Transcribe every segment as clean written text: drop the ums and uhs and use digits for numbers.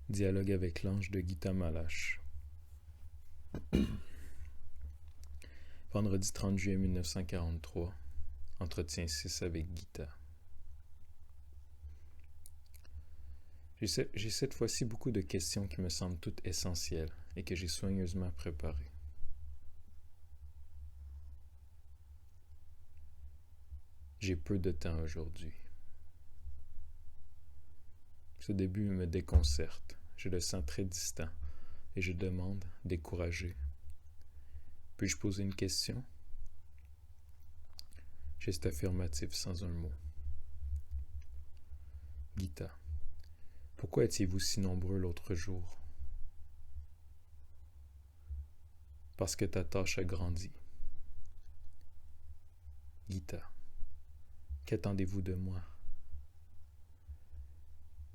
Dialogue avec l'ange de Gita Malache. Vendredi 30 juillet 1943. Entretien 6 avec Gita. J'ai cette fois-ci beaucoup de questions qui me semblent toutes essentielles et que j'ai soigneusement préparées. J'ai peu de temps aujourd'hui. Ce début me déconcerte. Je le sens très distant et je demande, découragé. Puis-je poser une question? Geste affirmatif sans un mot. Gita. Pourquoi étiez-vous si nombreux l'autre jour? Parce que ta tâche a grandi. Gita. Qu'attendez-vous de moi?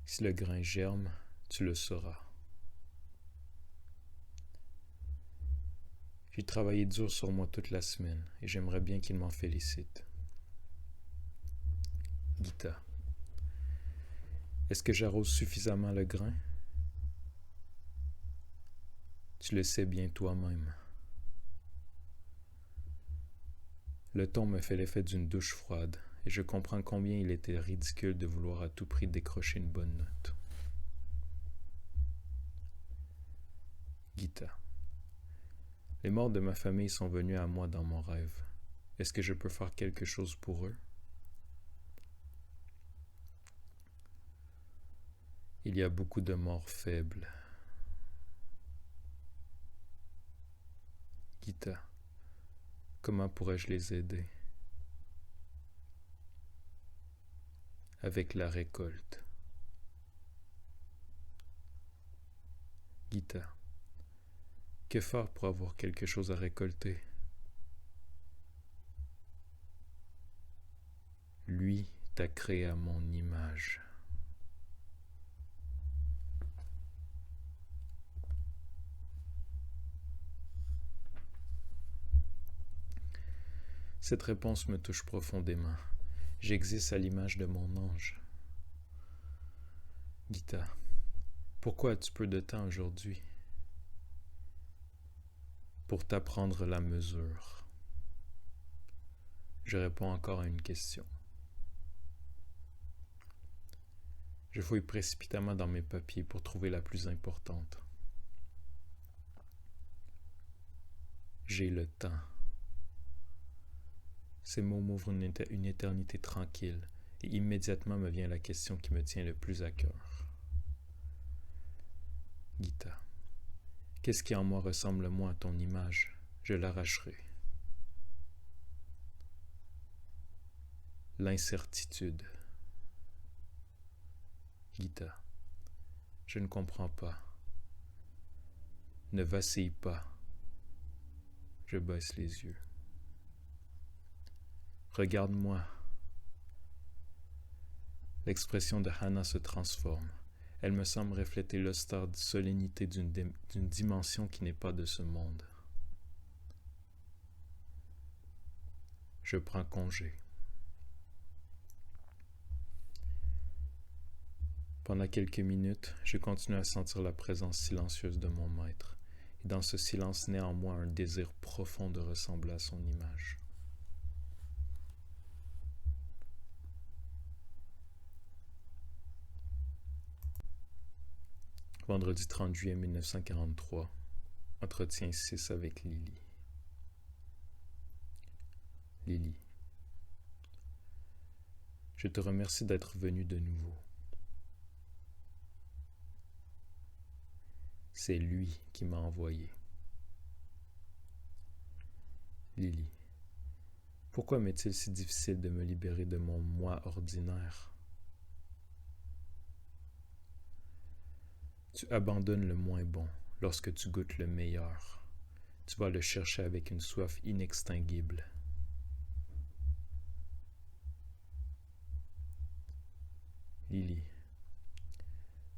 Si le grain germe, tu le sauras. J'ai travaillé dur sur moi toute la semaine et j'aimerais bien qu'il m'en félicite. Gita. Est-ce que j'arrose suffisamment le grain? Tu le sais bien toi-même. Le ton me fait l'effet d'une douche froide et je comprends combien il était ridicule de vouloir à tout prix décrocher une bonne note. Gita. Les morts de ma famille sont venus à moi dans mon rêve. Est-ce que je peux faire quelque chose pour eux? Il y a beaucoup de morts faibles. Gita. Comment pourrais-je les aider? Avec la récolte. Gita. Que faire pour avoir quelque chose à récolter? Lui t'a créé à mon image. Cette réponse me touche profondément. J'existe à l'image de mon ange. Gita. Pourquoi as-tu peu de temps aujourd'hui? Pour t'apprendre la mesure. Je réponds encore à une question. Je fouille précipitamment dans mes papiers pour trouver la plus importante. J'ai le temps. Ces mots m'ouvrent une éternité tranquille et immédiatement me vient la question qui me tient le plus à cœur. Gita. Qu'est-ce qui en moi ressemble le moins à ton image? Je l'arracherai. L'incertitude. Gita. Je ne comprends pas. Ne vacille pas. Je baisse les yeux. Regarde-moi. L'expression de Hannah se transforme. Elle me semble refléter l'austère solennité d'une dimension qui n'est pas de ce monde. Je prends congé. Pendant quelques minutes, je continue à sentir la présence silencieuse de mon maître, et dans ce silence naît en moi un désir profond de ressembler à son image. Vendredi 30 juillet 1943. Entretien 6 avec Lily. Lily. Je te remercie d'être venu de nouveau. C'est lui qui m'a envoyé. Lily. Pourquoi m'est-il si difficile de me libérer de mon moi ordinaire? Tu abandonnes le moins bon lorsque tu goûtes le meilleur. Tu vas le chercher avec une soif inextinguible. Lily.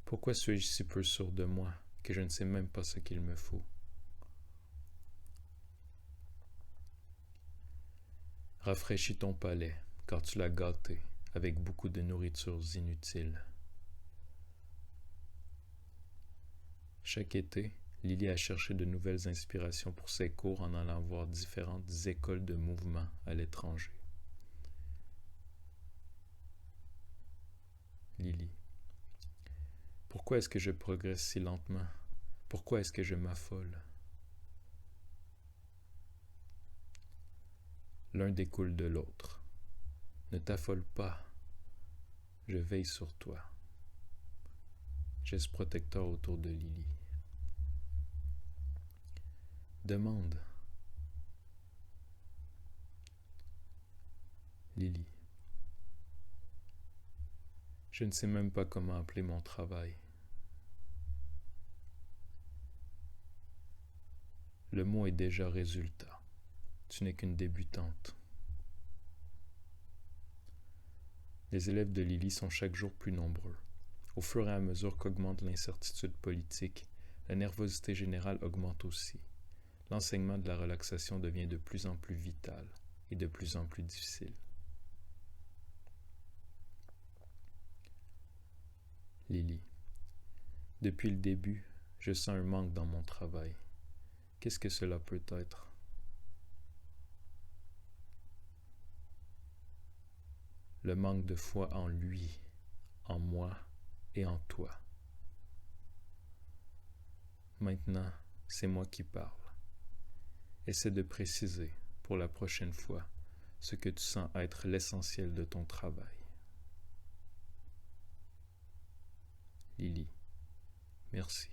Pourquoi suis-je si peu sûr de moi que je ne sais même pas ce qu'il me faut? Rafraîchis ton palais, car tu l'as gâté avec beaucoup de nourritures inutiles. Chaque été, Lily a cherché de nouvelles inspirations pour ses cours en allant voir différentes écoles de mouvement à l'étranger. Lily. Pourquoi est-ce que je progresse si lentement? Pourquoi est-ce que je m'affole? L'un découle de l'autre. Ne t'affole pas. Je veille sur toi. Geste protecteur autour de Lily. Demande. Lily. Je ne sais même pas comment appeler mon travail. Le mot est déjà résultat. Tu n'es qu'une débutante. Les élèves de Lily sont chaque jour plus nombreux. Au fur et à mesure qu'augmente l'incertitude politique, la nervosité générale augmente aussi. L'enseignement de la relaxation devient de plus en plus vital et de plus en plus difficile. Lily. Depuis le début, je sens un manque dans mon travail. Qu'est-ce que cela peut être? Le manque de foi en lui, en moi et en toi. Maintenant, c'est moi qui parle. Essaie de préciser, pour la prochaine fois, ce que tu sens être l'essentiel de ton travail. Lily. Merci.